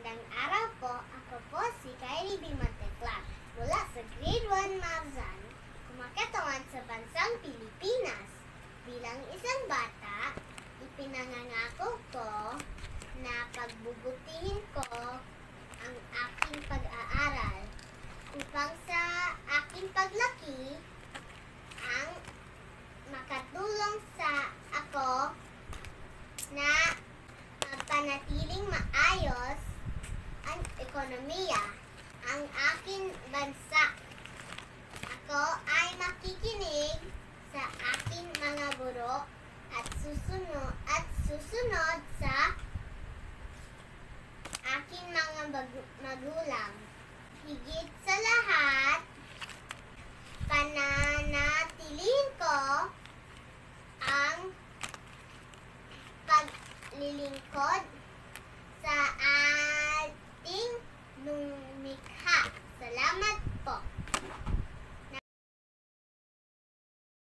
Magandang araw po. Ako po si Kylie B. Monteclar mula sa Grade 1 Marzan, kumakatawan sa bansang Pilipinas. Bilang isang bata, ipinangangako ko na pagbubutihin ko ang aking pag-aaral upang sa aking paglaki ang makatulong sa ako na mapanatiling maayos ang ekonomiya ang aking bansa. Ako ay makikinig sa aking mga guro at susunod sa aking mga magulang. Higit sa lahat, pananatilihin ko ang paglilingkod sa ating lumikha. Salamat po.